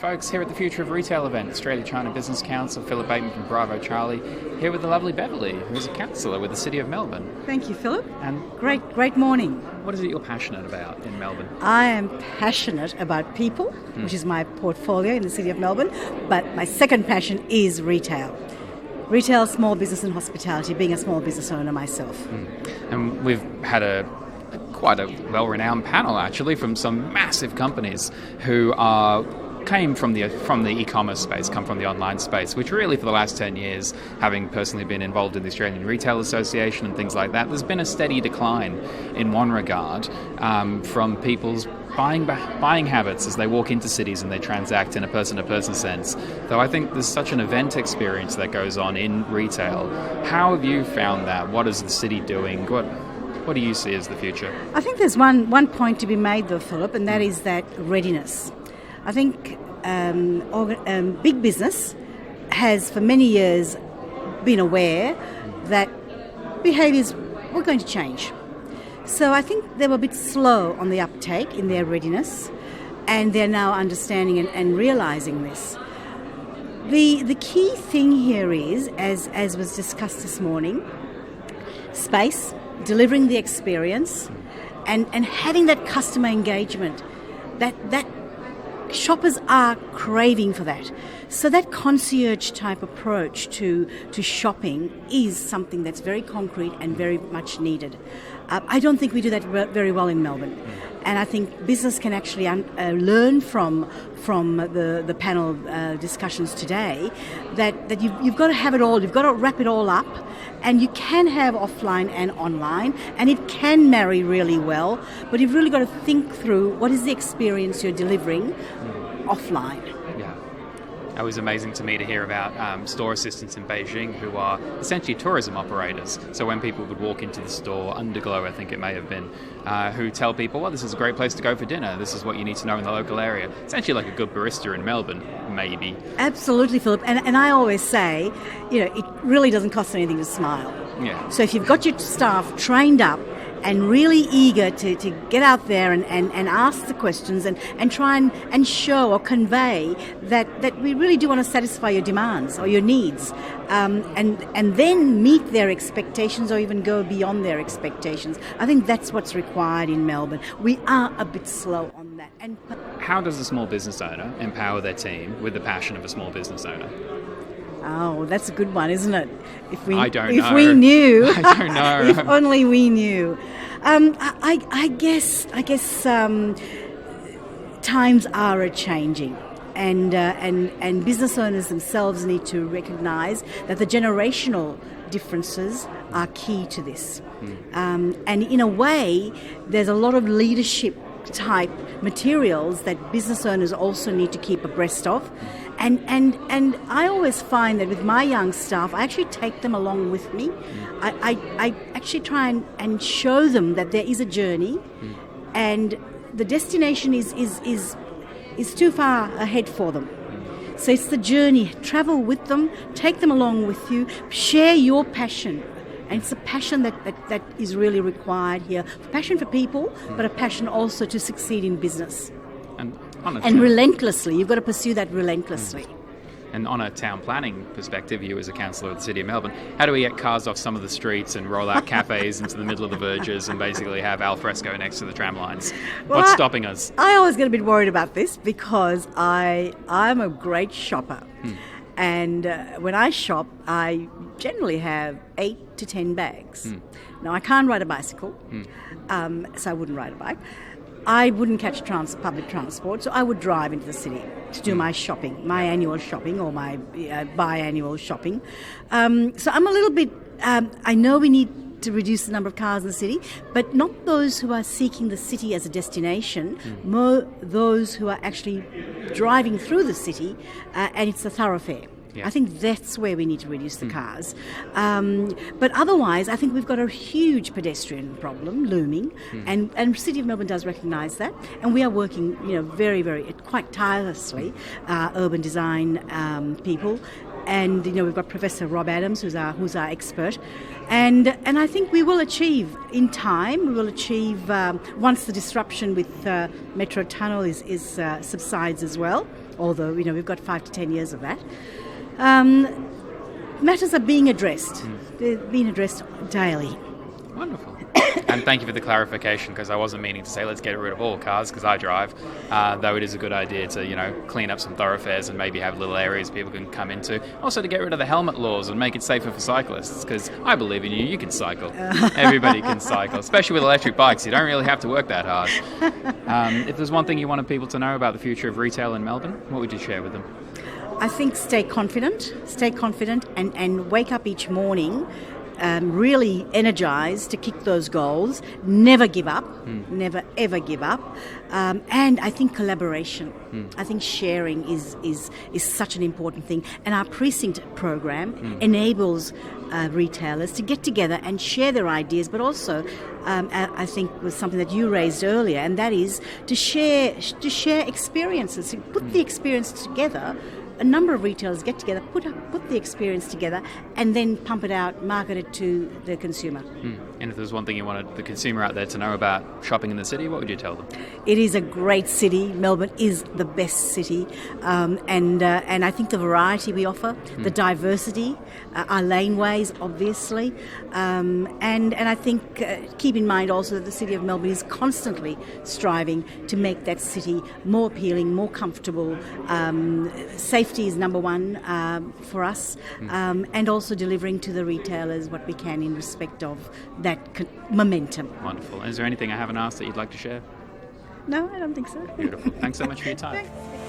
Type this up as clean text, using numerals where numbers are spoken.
folks, here at the Future of Retail event, Australia-China Business Council, Philip Bateman from Bravo Charlie, here with the lovely Beverley, who's a councillor with the City of Melbourne. Thank you, Philip. And Great morning. What is it you're passionate about in Melbourne? I am passionate about people, which is my portfolio in the City of Melbourne, but my second passion is retail. Retail, small business and hospitality, being a small business owner myself. And we've had quite a well-renowned panel, actually, from some massive companies who came from the e-commerce space, come from the online space, which really for the last 10 years, having personally been involved in the Australian Retail Association and things like that, there's been a steady decline in one regard from people's buying habits as they walk into cities and they transact in a person-to-person sense. Though I think there's such an event experience that goes on in retail. How have you found that? What is the city doing? What do you see as the future? I think there's one point to be made though, Philip, and that is that readiness. I think big business has for many years been aware that behaviours were going to change. So I think they were a bit slow on the uptake in their readiness, and they're now understanding and realising this. The key thing here is, as was discussed this morning, space, delivering the experience, and having that customer engagement that shoppers are craving for that. So that concierge type approach to shopping is something that's very concrete and very much needed. I don't think we do that very well in Melbourne. And I think business can actually learn from the panel discussions today that you've got to have it all, you've got to wrap it all up, and you can have offline and online, and it can marry really well, but you've really got to think through what is the experience you're delivering offline. Yeah. It was amazing to me to hear about store assistants in Beijing who are essentially tourism operators. So when people would walk into the store, Underglow I think it may have been, who tell people, well, this is a great place to go for dinner. This is what you need to know in the local area. Essentially like a good barista in Melbourne, maybe. Absolutely, Philip. And I always say, it really doesn't cost anything to smile. Yeah. So if you've got your staff trained up and really eager to get out there and ask the questions and try and show or convey that we really do want to satisfy your demands or your needs, and then meet their expectations or even go beyond their expectations. I think that's what's required in Melbourne. We are a bit slow on that. And how does a small business owner empower their team with the passion of a small business owner? Oh, that's a good one, isn't it? If we knew. I don't know. If only we knew. I guess times are changing, and business owners themselves need to recognise that the generational differences are key to this. And in a way, there's a lot of leadership type materials that business owners also need to keep abreast of. And I always find that with my young staff, I actually take them along with me. I actually try and show them that there is a journey, and the destination is too far ahead for them. So it's the journey. Travel with them, take them along with you, share your passion. And it's a passion that is really required here. A passion for people, but a passion also to succeed in business. And relentlessly. You've got to pursue that relentlessly. And on a town planning perspective, you as a councillor of the City of Melbourne, how do we get cars off some of the streets and roll out cafes into the middle of the verges and basically have al fresco next to the tram lines? What's stopping us? I always get a bit worried about this because I'm a great shopper. And when I shop, I generally have 8 to 10 bags. Now, I can't ride a bicycle, so I wouldn't ride a bike. I wouldn't catch public transport, so I would drive into the city to do my shopping, my annual shopping or my biannual shopping. So I'm a little bit, I know we need to reduce the number of cars in the city, but not those who are seeking the city as a destination, more those who are actually driving through the city, and it's a thoroughfare. Yeah. I think that's where we need to reduce the cars. But otherwise, I think we've got a huge pedestrian problem looming, and the City of Melbourne does recognise that, and we are working, very, very, quite tirelessly, urban design people, and we've got Professor Rob Adams, who's our expert, And I think we will achieve in time. We will achieve once the disruption with Metro Tunnel is subsides as well. Although we've got 5 to 10 years of that. Matters are being addressed. They're being addressed daily. Wonderful. And thank you for the clarification, because I wasn't meaning to say let's get rid of all cars, because I drive, though it is a good idea to clean up some thoroughfares and maybe have little areas people can come into. Also to get rid of the helmet laws and make it safer for cyclists, because I believe in you, you can cycle. Everybody can cycle, especially with electric bikes. You don't really have to work that hard. If there's one thing you wanted people to know about the future of retail in Melbourne, what would you share with them? I think stay confident and wake up each morning really energised to kick those goals. Never give up. Never ever give up. And I think collaboration. I think sharing is such an important thing. And our precinct program enables retailers to get together and share their ideas, but also I think was something that you raised earlier, and that is to share experiences. Put the experience together. A number of retailers get together, put the experience together, and then pump it out, market it to the consumer. And if there's one thing you wanted the consumer out there to know about shopping in the city, what would you tell them? It is a great city. Melbourne is the best city, and I think the variety we offer, the diversity, our laneways, obviously, and I think keep in mind also that the City of Melbourne is constantly striving to make that city more appealing, more comfortable. Safety is number one for us, and also delivering to the retailers what we can in respect of that momentum. Wonderful. Is there anything I haven't asked that you'd like to share? No, I don't think so. Beautiful. Thanks so much for your time. Thanks.